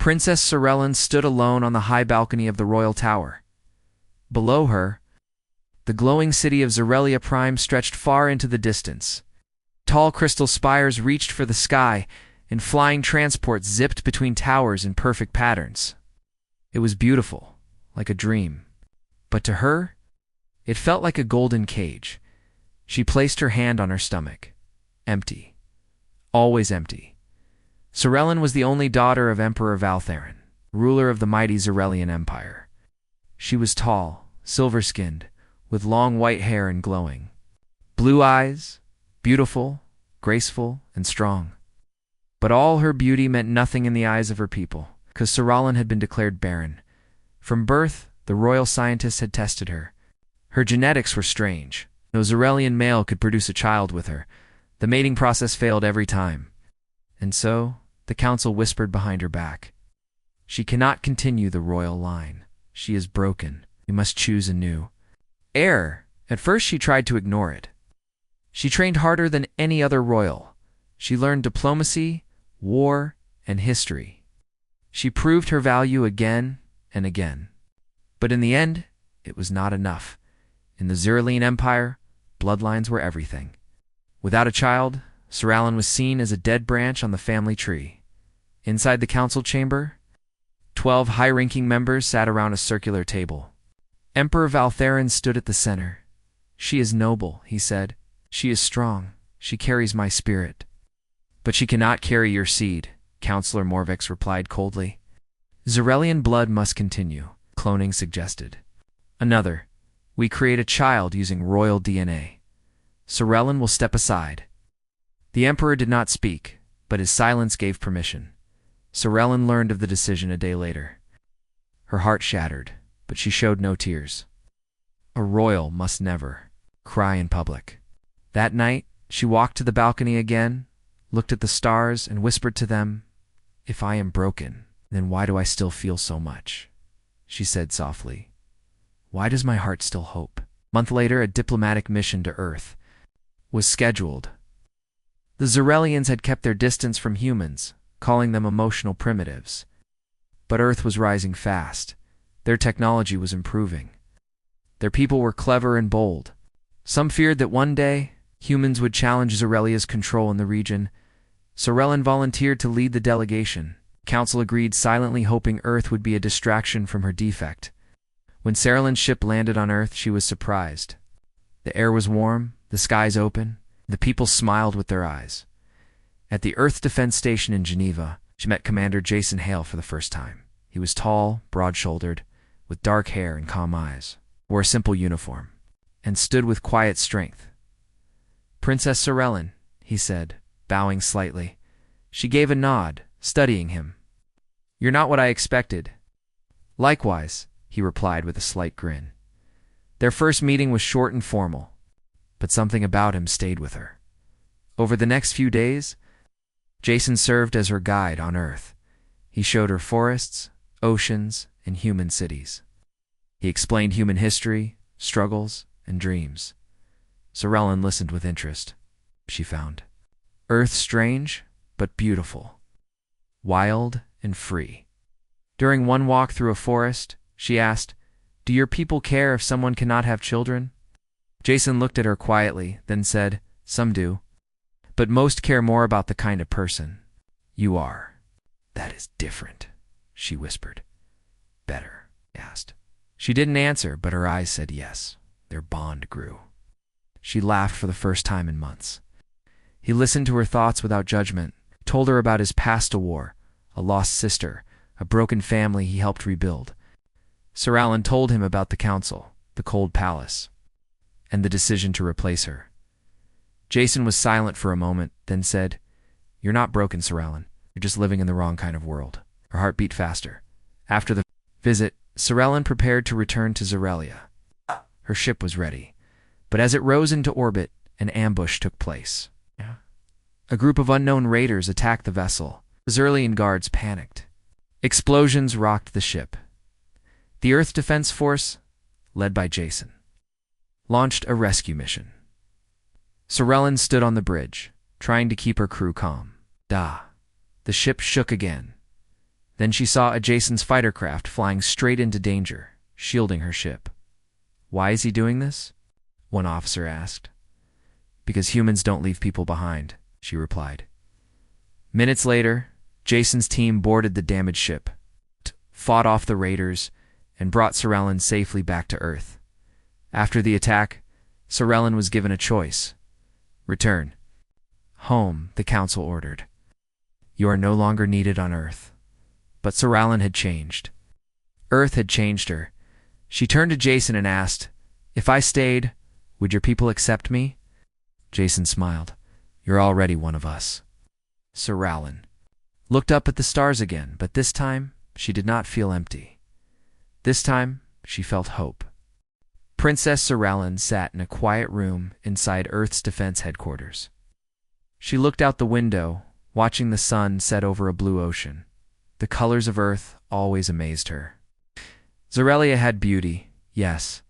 Princess Sorellen stood alone on the high balcony of the royal tower. Below her, the glowing city of Zorelia Prime stretched far into the distance. Tall crystal spires reached for the sky, and flying transports zipped between towers in perfect patterns. It was beautiful, like a dream. But to her, it felt like a golden cage. She placed her hand on her stomach. Empty. Always empty. Sorellen was the only daughter of Emperor Valtherin, ruler of the mighty Zorelian Empire. She was tall, silver-skinned, with long white hair and glowing blue eyes, beautiful, graceful, and strong. But all her beauty meant nothing in the eyes of her people, because Sorellen had been declared barren. From birth, the royal scientists had tested her. Her genetics were strange. No Zorelian male could produce a child with her. The mating process failed every time. And so, the council whispered behind her back, "She cannot continue the royal line. She is broken. We must choose anew." Heir. At first she tried to ignore it. She trained harder than any other royal. She learned diplomacy, war, and history. She proved her value again and again. But in the end, it was not enough. In the Zorelian Empire, bloodlines were everything. Without a child, Sorellen was seen as a dead branch on the family tree. Inside the council chamber, 12 high-ranking members sat around a circular table. Emperor Valtherin stood at the center. "She is noble," he said. "She is strong. She carries my spirit." "But she cannot carry your seed," Councillor Morvix replied coldly. "Zorelian blood must continue," cloning suggested. Another, "We create a child using royal DNA. Sorellen will step aside." The emperor did not speak, but his silence gave permission. Sorellen learned of the decision a day later. Her heart shattered, but she showed no tears. A royal must never cry in public. That night, she walked to the balcony again, looked at the stars, and whispered to them, "If I am broken, then why do I still feel so much?" She said softly, "Why does my heart still hope?" A month later, a diplomatic mission to Earth was scheduled. The Zorelians had kept their distance from humans, calling them emotional primitives. But Earth was rising fast. Their technology was improving. Their people were clever and bold. Some feared that one day, humans would challenge Zorelia's control in the region. Sorellen volunteered to lead the delegation. Council agreed silently, hoping Earth would be a distraction from her defect. When Sorellen's ship landed on Earth, she was surprised. The air was warm, the skies open, the people smiled with their eyes. At the Earth Defense Station in Geneva, she met Commander Jason Hale for the first time. He was tall, broad-shouldered, with dark hair and calm eyes, wore a simple uniform, and stood with quiet strength. "Princess Sorellen," he said, bowing slightly. She gave a nod, studying him. "You're not what I expected." "Likewise," he replied with a slight grin. Their first meeting was short and formal, but something about him stayed with her. Over the next few days, Jason served as her guide on Earth. He showed her forests, oceans, and human cities. He explained human history, struggles, and dreams. Sorellen listened with interest. She found Earth strange, but beautiful, wild and free. During one walk through a forest, she asked, "Do your people care if someone cannot have children?" Jason looked at her quietly, then said, "Some do. But most care more about the kind of person you are." "That is different," she whispered. "Better?" he asked. She didn't answer, but her eyes said yes. Their bond grew. She laughed for the first time in months. He listened to her thoughts without judgment, told her about his past war, a lost sister, a broken family he helped rebuild. Sorellen told him about the council, the cold palace, and the decision to replace her. Jason was silent for a moment, then said, "You're not broken, Sorellen. You're just living in the wrong kind of world." Her heart beat faster. After the visit, Sorellen prepared to return to Zorelia. Her ship was ready, but as it rose into orbit, an ambush took place. A group of unknown raiders attacked the vessel. The Zorelian guards panicked. Explosions rocked the ship. The Earth Defense Force, led by Jason, launched a rescue mission. Sorellen stood on the bridge, trying to keep her crew calm. The ship shook again. Then she saw Jason's fighter craft flying straight into danger, shielding her ship. "Why is he doing this?" one officer asked. "Because humans don't leave people behind," she replied. Minutes later, Jason's team boarded the damaged ship, fought off the raiders, and brought Sorellen safely back to Earth. After the attack, Sorellen was given a choice. "Return home," the council ordered. "You are no longer needed on Earth." But Sorellen had changed. Earth had changed her. She turned to Jason and asked, "If I stayed, would your people accept me?" Jason smiled. "You're already one of us." Sorellen looked up at the stars again, but this time she did not feel empty. This time she felt hope. Princess Sorellen sat in a quiet room inside Earth's defense headquarters. She looked out the window, watching the sun set over a blue ocean. The colors of Earth always amazed her. Zorelia had beauty, yes,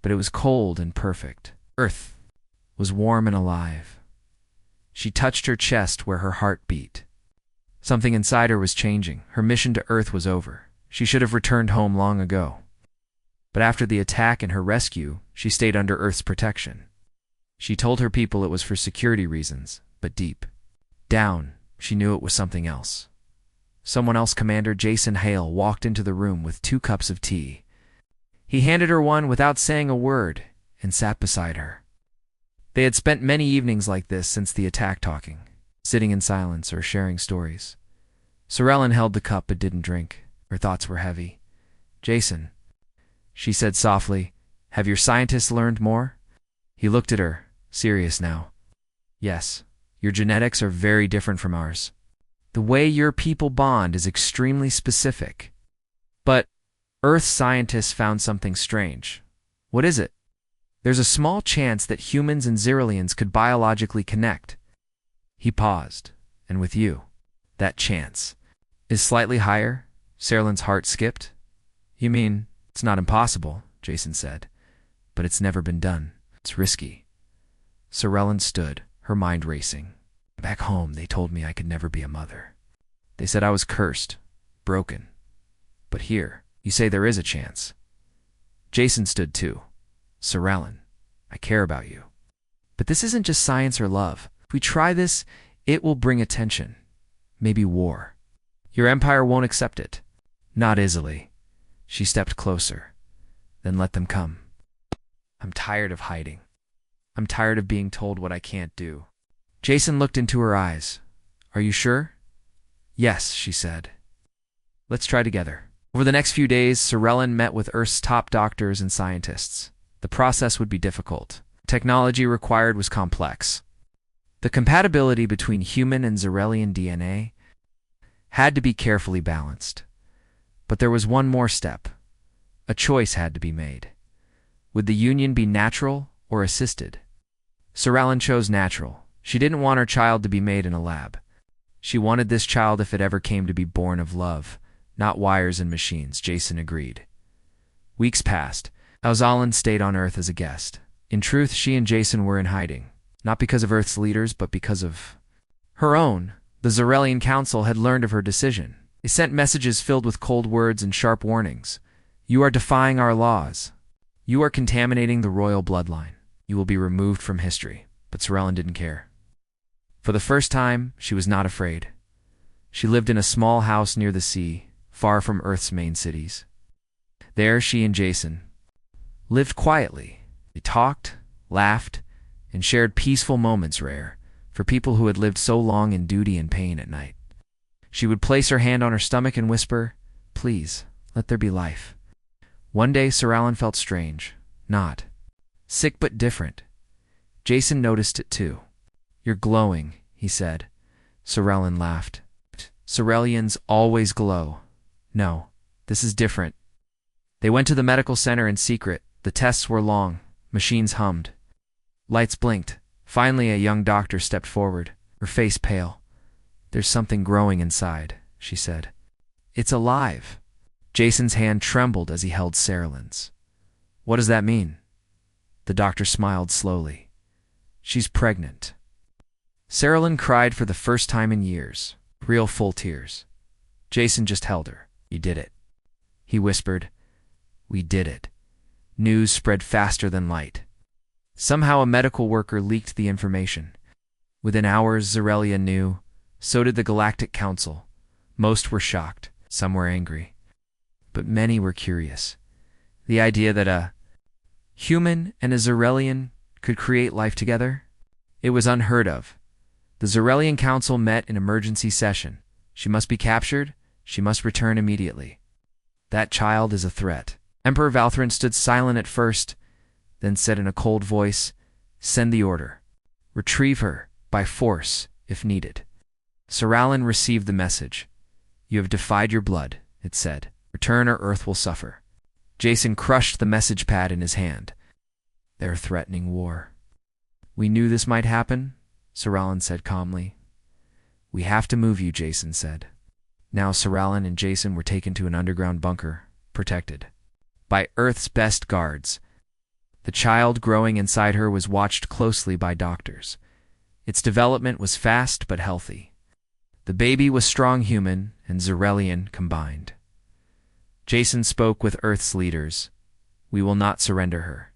but it was cold and perfect. Earth was warm and alive. She touched her chest where her heart beat. Something inside her was changing. Her mission to Earth was over. She should have returned home long ago. But after the attack and her rescue, she stayed under Earth's protection. She told her people it was for security reasons, but deep down, she knew it was something else. Someone else, Commander Jason Hale, walked into the room with 2 cups of tea. He handed her one without saying a word and sat beside her. They had spent many evenings like this since the attack, talking, sitting in silence or sharing stories. Sorellen held the cup but didn't drink. Her thoughts were heavy. "Jason," she said softly, "have your scientists learned more?" He looked at her, serious now. "Yes, your genetics are very different from ours. The way your people bond is extremely specific. But Earth scientists found something strange." "What is it?" "There's a small chance that humans and Xyrilians could biologically connect." He paused. "And with you, that chance is slightly higher?" Sorellen's heart skipped. "You mean it's not impossible," Jason said, "but it's never been done. It's risky." Sorellen stood, her mind racing. "Back home, they told me I could never be a mother. They said I was cursed, broken. But here, you say there is a chance." Jason stood too. "Sorellen, I care about you. But this isn't just science or love. If we try this, it will bring attention. Maybe war. Your empire won't accept it." "Not easily." She stepped closer. "Then let them come. I'm tired of hiding. I'm tired of being told what I can't do." Jason looked into her eyes. "Are you sure?" "Yes," she said. "Let's try together." Over the next few days, Sorellen met with Earth's top doctors and scientists. The process would be difficult. The technology required was complex. The compatibility between human and Xyrilian DNA had to be carefully balanced. But there was one more step. A choice had to be made. Would the union be natural or assisted? Sorellen chose natural. She didn't want her child to be made in a lab. She wanted this child, if it ever came, to be born of love, not wires and machines. Jason agreed. Weeks passed. Alzalan stayed on Earth as a guest. In truth, she and Jason were in hiding, not because of Earth's leaders, but because of her own. The Xyrilian Council had learned of her decision. They sent messages filled with cold words and sharp warnings. "You are defying our laws. You are contaminating the royal bloodline. You will be removed from history." But Sorellen didn't care. For the first time, she was not afraid. She lived in a small house near the sea, far from Earth's main cities. There, she and Jason lived quietly. They talked, laughed, and shared peaceful moments, rare for people who had lived so long in duty and pain at night. She would place her hand on her stomach and whisper, "Please, let there be life." One day, Sorellen felt strange. Not sick, but different. Jason noticed it too. "You're glowing," he said. Sorellen laughed. "Xyrilians always glow." "No, this is different." They went to the medical center in secret. The tests were long. Machines hummed. Lights blinked. Finally, a young doctor stepped forward, her face pale. "There's something growing inside," she said. "It's alive." Jason's hand trembled as he held Sorellen's. "What does that mean?" The doctor smiled slowly. "She's pregnant." Sorellen cried for the first time in years, real full tears. Jason just held her. "You did it," he whispered. "We did it." News spread faster than light. Somehow a medical worker leaked the information. Within hours, Zorelia knew. So did the Galactic Council. Most were shocked. Some were angry. But many were curious. The idea that a human and a Zorelian could create life together? It was unheard of. The Zorelian Council met in emergency session. She must be captured. She must return immediately. That child is a threat. Emperor Valthrin stood silent at first, then said in a cold voice, "Send the order. Retrieve her, by force, if needed." Soralin received the message. "You have defied your blood," it said. "Return or Earth will suffer." Jason crushed the message pad in his hand. "They're threatening war." "We knew this might happen," Soralin said calmly. "We have to move you," Jason said. Now Soralin and Jason were taken to an underground bunker, protected by Earth's best guards. The child growing inside her was watched closely by doctors. Its development was fast but healthy. The baby was strong human and Zorelian combined. Jason spoke with Earth's leaders. "We will not surrender her."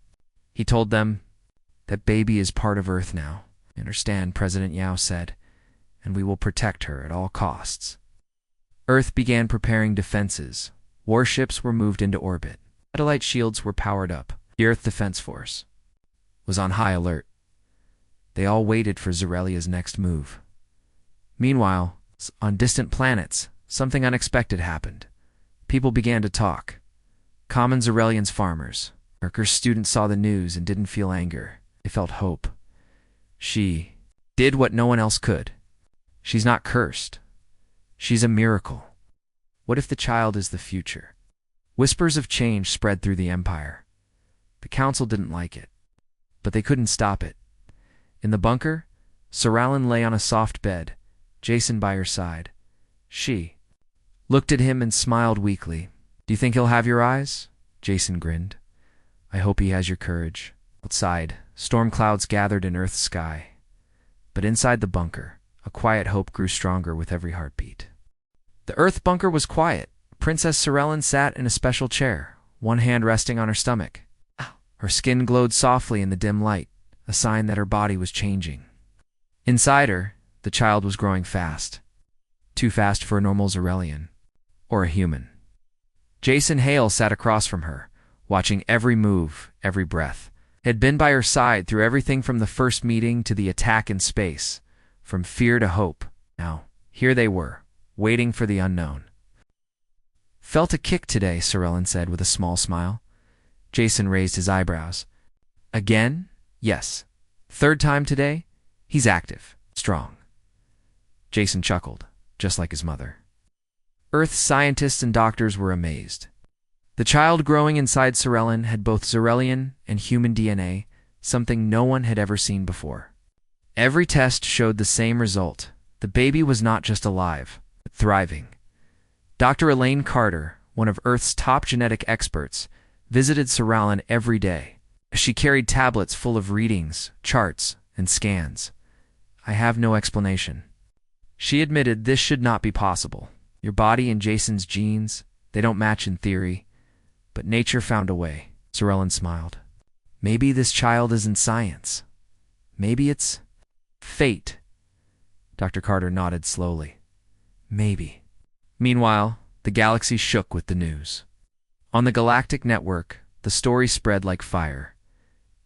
He told them, "That baby is part of Earth now." "I understand," President Yao said, "and we will protect her at all costs." Earth began preparing defenses. Warships were moved into orbit. Satellite shields were powered up. The Earth Defense Force was on high alert. They all waited for Zorelia's next move. Meanwhile, on distant planets, something unexpected happened. People began to talk. Common Zorelians, farmers. Workers, students saw the news and didn't feel anger. They felt hope. She did what no one else could. She's not cursed. She's a miracle. What if the child is the future? Whispers of change spread through the Empire. The Council didn't like it, but they couldn't stop it. In the bunker, Soralin lay on a soft bed, Jason by her side. She looked at him and smiled weakly. "Do you think he'll have your eyes?" Jason grinned. "I hope he has your courage." Outside, storm clouds gathered in Earth's sky. But inside the bunker, a quiet hope grew stronger with every heartbeat. The Earth bunker was quiet. Princess Sorelin sat in a special chair, one hand resting on her stomach. Her skin glowed softly in the dim light, a sign that her body was changing. Inside her, the child was growing fast. Too fast for a normal Zorelian, or a human. Jason Hale sat across from her, watching every move, every breath. He had been by her side through everything from the first meeting to the attack in space, from fear to hope. Now, here they were, waiting for the unknown. "Felt a kick today," Sorelin said with a small smile. Jason raised his eyebrows. "Again?" "Yes. Third time today? He's active, strong." Jason chuckled, just like his mother. Earth's scientists and doctors were amazed. The child growing inside Sorelin had both Zorelian and human DNA, something no one had ever seen before. Every test showed the same result. The baby was not just alive, but thriving. Dr. Elaine Carter, one of Earth's top genetic experts, visited Sorelin every day. She carried tablets full of readings, charts, and scans. "I have no explanation." She admitted this should not be possible. Your body and Jason's genes, they don't match in theory. But nature found a way. Sorelin smiled. "Maybe this child isn't science. Maybe it's fate." Dr. Carter nodded slowly. "Maybe." Meanwhile, the galaxy shook with the news. On the galactic network, the story spread like fire.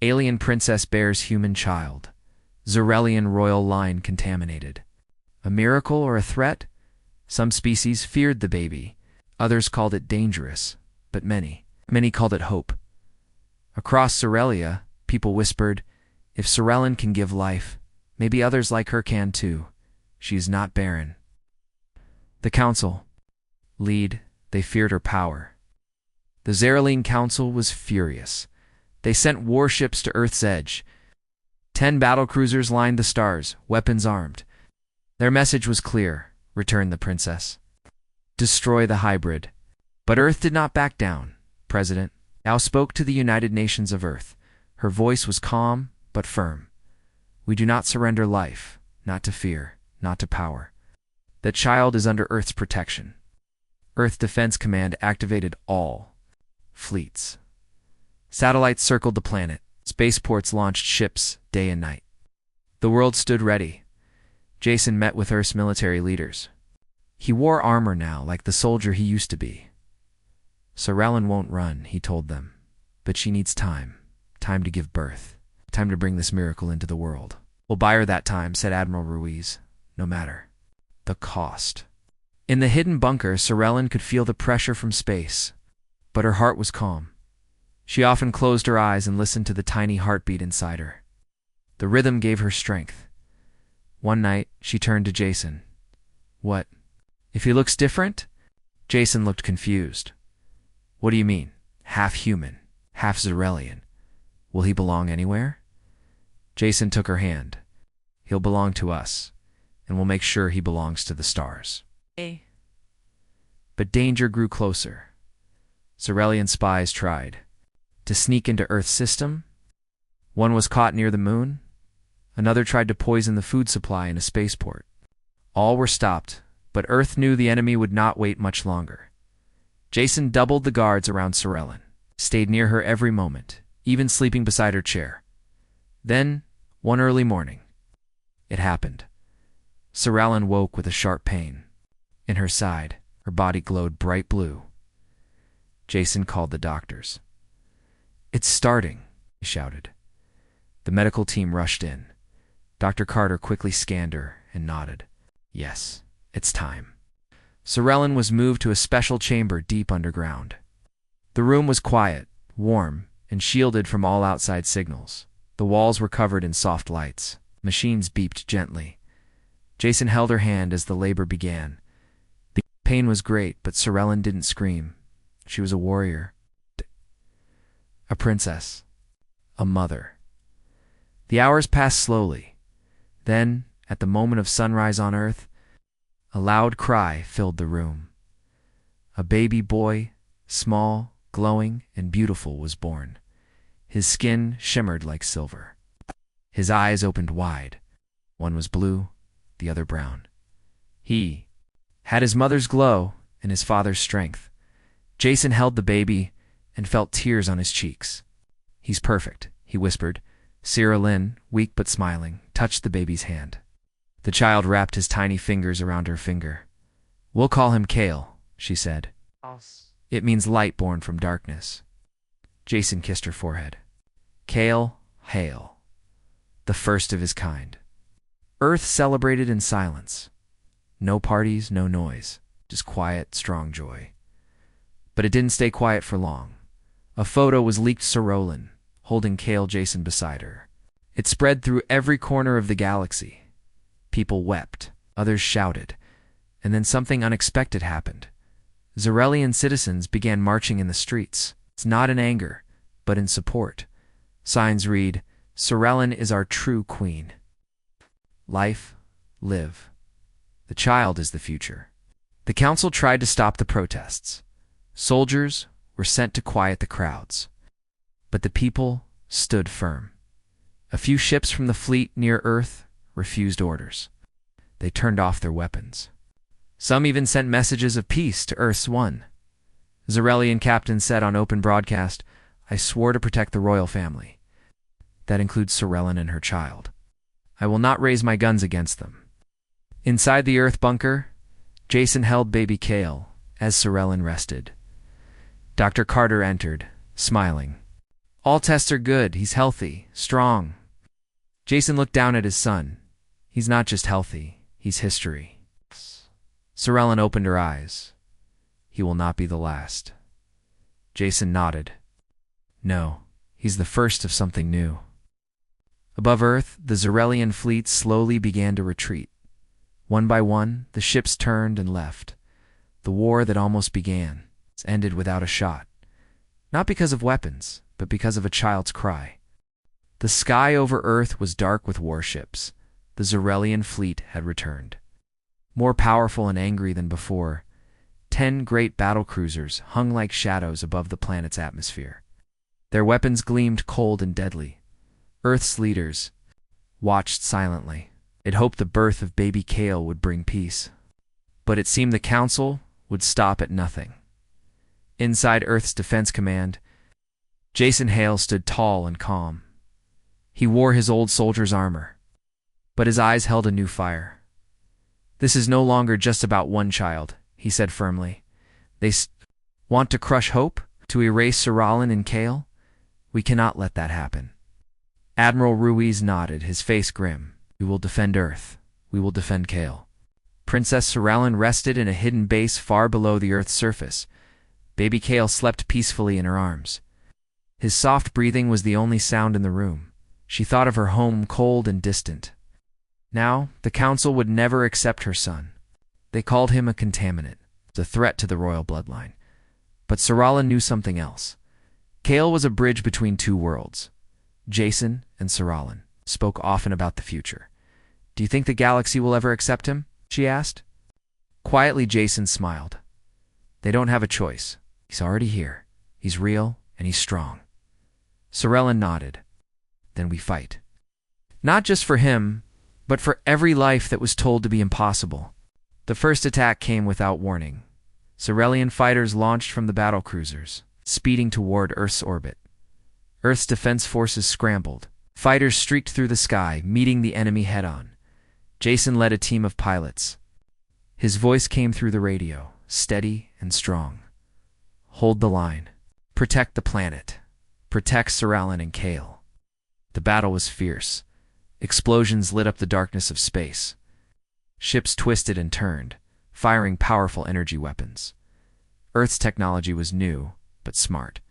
Alien princess bears human child. Zorelian royal line contaminated. A miracle or a threat? Some species feared the baby. Others called it dangerous. But many called it hope. Across Zorelia, people whispered, "If Sorelin can give life, maybe others like her can too. She is not barren." The Council. They feared her power. The Zorelian Council was furious. They sent warships to Earth's edge. 10 battlecruisers lined the stars, weapons armed. Their message was clear, returned the princess. Destroy the hybrid. But Earth did not back down. President Yao spoke to the United Nations of Earth. Her voice was calm, but firm. "We do not surrender life, not to fear, not to power. That child is under Earth's protection. Earth Defense Command activated all fleets. Satellites circled the planet. Spaceports launched ships day and night. The world stood ready. Jason met with Earth's military leaders. He wore armor now, like the soldier he used to be. Sorellen won't run, he told them. But she needs time. Time to give birth. Time to bring this miracle into the world. We'll buy her that time, said Admiral Ruiz. No matter the cost. In the hidden bunker, Sorellen could feel the pressure from space. But her heart was calm. She often closed her eyes and listened to the tiny heartbeat inside her. The rhythm gave her strength. One night, she turned to Jason. What? If he looks different? Jason looked confused. What do you mean? Half human, half Zarellian. Will he belong anywhere? Jason took her hand. He'll belong to us, and we'll make sure he belongs to the stars. But danger grew closer. Zarellian spies tried to sneak into Earth's system. One was caught near the moon. Another tried to poison the food supply in a spaceport. All were stopped, but Earth knew the enemy would not wait much longer. Jason doubled the guards around Sorellen, stayed near her every moment, even sleeping beside her chair. Then, one early morning, it happened. Sorellen woke with a sharp pain. In her side, her body glowed bright blue. Jason called the doctors. It's starting, he shouted. The medical team rushed in. Dr. Carter quickly scanned her and nodded. Yes, it's time. Sorellen was moved to a special chamber deep underground. The room was quiet, warm, and shielded from all outside signals. The walls were covered in soft lights. Machines beeped gently. Jason held her hand as the labor began. The pain was great, but Sorellen didn't scream. She was a warrior. A princess. A mother. The hours passed slowly. Then, at the moment of sunrise on Earth, a loud cry filled the room. A baby boy, small, glowing, and beautiful, was born. His skin shimmered like silver. His eyes opened wide. One was blue, the other brown. He had his mother's glow and his father's strength. Jason held the baby and felt tears on his cheeks. He's perfect, he whispered. Sorellen, weak but smiling, touched the baby's hand. The child wrapped his tiny fingers around her finger. We'll call him Kale, she said. It means light born from darkness. Jason kissed her forehead. Kale, hail. The first of his kind. Earth celebrated in silence. No parties, no noise, just quiet, strong joy. But it didn't stay quiet for long. A photo was leaked Sorellen, holding Kale Jason beside her. It spread through every corner of the galaxy. People wept, others shouted, and then something unexpected happened. Zarellian citizens began marching in the streets. It's not in anger, but in support. Signs read, Sorellen is our true queen. Life, live. The child is the future. The council tried to stop the protests. Soldiers were sent to quiet the crowds. But the people stood firm. A few ships from the fleet near Earth refused orders. They turned off their weapons. Some even sent messages of peace to Earth's one. Zarellian captain said on open broadcast, I swore to protect the royal family. That includes Sorellen and her child. I will not raise my guns against them. Inside the Earth bunker, Jason held baby Kale as Sorellen rested. Dr. Carter entered, smiling. All tests are good. He's healthy, strong. Jason looked down at his son. He's not just healthy, he's history. Sorellen opened her eyes. He will not be the last. Jason nodded. No, he's the first of something new. Above Earth, the Zarellian fleet slowly began to retreat. One by one, the ships turned and left. The war that almost began ended without a shot. Not because of weapons, but because of a child's cry. The sky over Earth was dark with warships. The Zarellian fleet had returned. More powerful and angry than before, 10 great battlecruisers hung like shadows above the planet's atmosphere. Their weapons gleamed cold and deadly. Earth's leaders watched silently. It hoped the birth of baby Kale would bring peace. But it seemed the council would stop at nothing. Inside Earth's Defense Command, Jason Hale stood tall and calm. He wore his old soldier's armor, but his eyes held a new fire. "This is no longer just about one child," he said firmly. "They want to crush hope, to erase Sir and Kale? We cannot let that happen." Admiral Ruiz nodded, his face grim. "We will defend Earth. We will defend Kale." Princess Sir rested in a hidden base far below the Earth's surface. Baby Kale slept peacefully in her arms. His soft breathing was the only sound in the room. She thought of her home, cold and distant. Now, the council would never accept her son. They called him a contaminant, a threat to the royal bloodline. But Sir knew something else. Kale was a bridge between two worlds. Jason and Sir spoke often about the future. "Do you think the galaxy will ever accept him?" she asked. Quietly, Jason smiled. "They don't have a choice. He's already here. He's real, and he's strong." Sir nodded. "Then we fight. Not just for him, but for every life that was told to be impossible." The first attack came without warning. Sirelian fighters launched from the battlecruisers, speeding toward Earth's orbit. Earth's defense forces scrambled. Fighters streaked through the sky, meeting the enemy head-on. Jason led a team of pilots. His voice came through the radio, steady and strong. "Hold the line. Protect the planet. Protect Sir and Kale." The battle was fierce. Explosions lit up the darkness of space. Ships twisted and turned, firing powerful energy weapons. Earth's technology was new, but smart.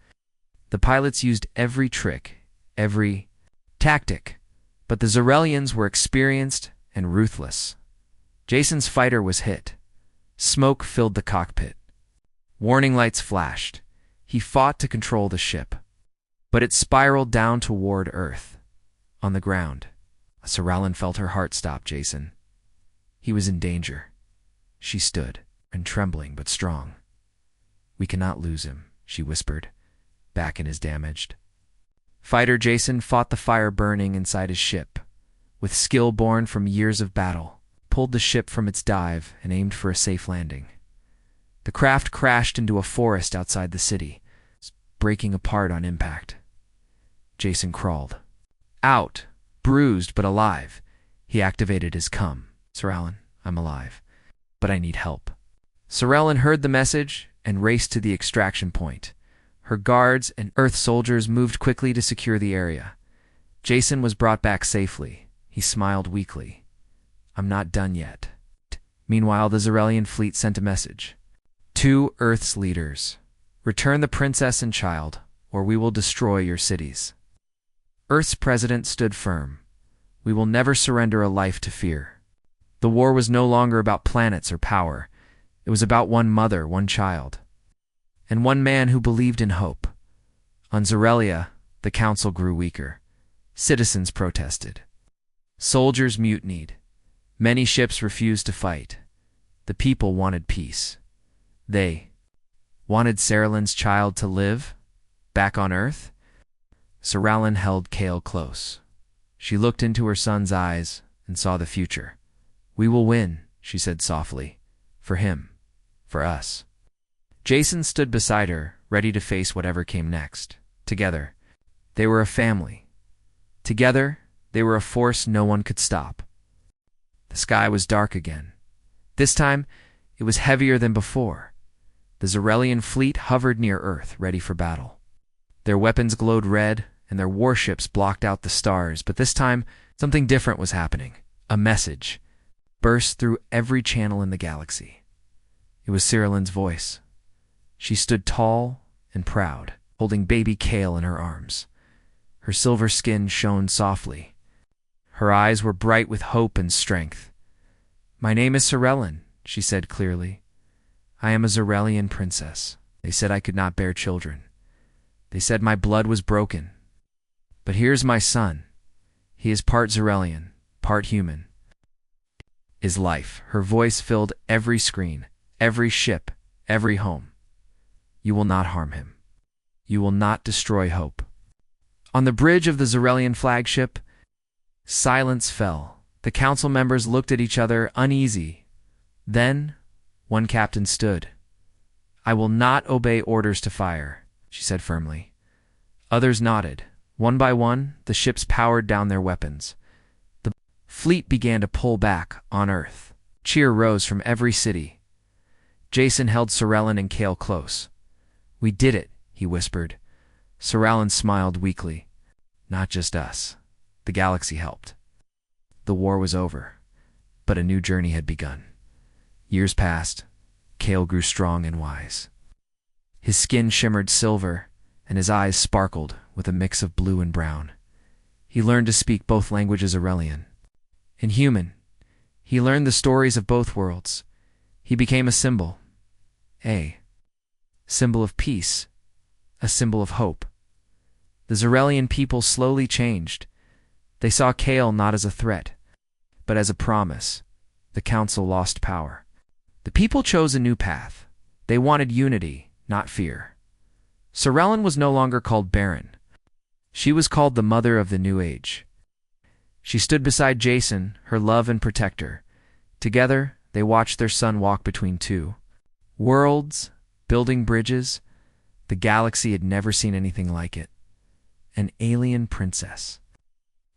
The pilots used every trick, every tactic, but the Zarelians were experienced and ruthless. Jason's fighter was hit. Smoke filled the cockpit. Warning lights flashed. He fought to control the ship, but it spiraled down toward Earth. On the ground, Sir felt her heart stop. Jason. He was in danger. She stood, and trembling but strong. "We cannot lose him," she whispered. "Back in his damaged." Fighter Jason fought the fire burning inside his ship. With skill born from years of battle, pulled the ship from its dive and aimed for a safe landing. The craft crashed into a forest outside the city, breaking apart on impact. Jason crawled out, bruised but alive. He activated his "Come, Sir I'm alive, but I need help." Sir heard the message and raced to the extraction point. Her guards and Earth soldiers moved quickly to secure the area. Jason was brought back safely. He smiled weakly. "I'm not done yet." Meanwhile, the Zarelian fleet sent a message. "To Earth's leaders, return the princess and child, or we will destroy your cities." Earth's president stood firm. "We will never surrender a life to fear." The war was no longer about planets or power. It was about one mother, one child, and one man who believed in hope. On Zarelia, the council grew weaker. Citizens protested. Soldiers mutinied. Many ships refused to fight. The people wanted peace. They wanted Saralin's child to live, back on Earth. Siralin held Kale close. She looked into her son's eyes and saw the future. "We will win," she said softly. "For him. For us." Jason stood beside her, ready to face whatever came next. Together, they were a family. Together, they were a force no one could stop. The sky was dark again. This time, it was heavier than before. The Zarelian fleet hovered near Earth, ready for battle. Their weapons glowed red, and their warships blocked out the stars, but this time, something different was happening. A message burst through every channel in the galaxy. It was Cyrilin's voice. She stood tall and proud, holding baby Kale in her arms. Her silver skin shone softly. Her eyes were bright with hope and strength. "My name is Sirelin," she said clearly. "I am a Zarelian princess. They said I could not bear children. They said my blood was broken. But here's my son. He is part Zarelian, part human. Is life." Her voice filled every screen, every ship, every home. "You will not harm him. You will not destroy hope." On the bridge of the Zarelian flagship, silence fell. The council members looked at each other, uneasy. Then, one captain stood. I will not obey orders to fire, she said firmly. Others nodded. One by one, the ships powered down their weapons. The fleet began to pull back on Earth. Cheer rose from every city. Jason held Sorellen and Kale close. We did it, he whispered. Sorellen smiled weakly. Not just us. The galaxy helped. The war was over, but a new journey had begun. Years passed. Kale grew strong and wise. His skin shimmered silver, and his eyes sparkled with a mix of blue and brown. He learned to speak both languages Aurelian. In human, he learned the stories of both worlds. He became a symbol. A symbol of peace. A symbol of hope. The Zarelian people slowly changed. They saw Kale not as a threat, but as a promise. The council lost power. The people chose a new path. They wanted unity, not fear. Sorellen was no longer called Baron. She was called the Mother of the New Age. She stood beside Jason, her love and protector. Together, they watched their son walk between two worlds, building bridges. The galaxy had never seen anything like it. An alien princess.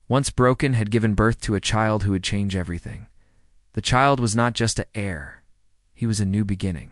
Once broken, had given birth to a child who would change everything. The child was not just an heir. He was a new beginning.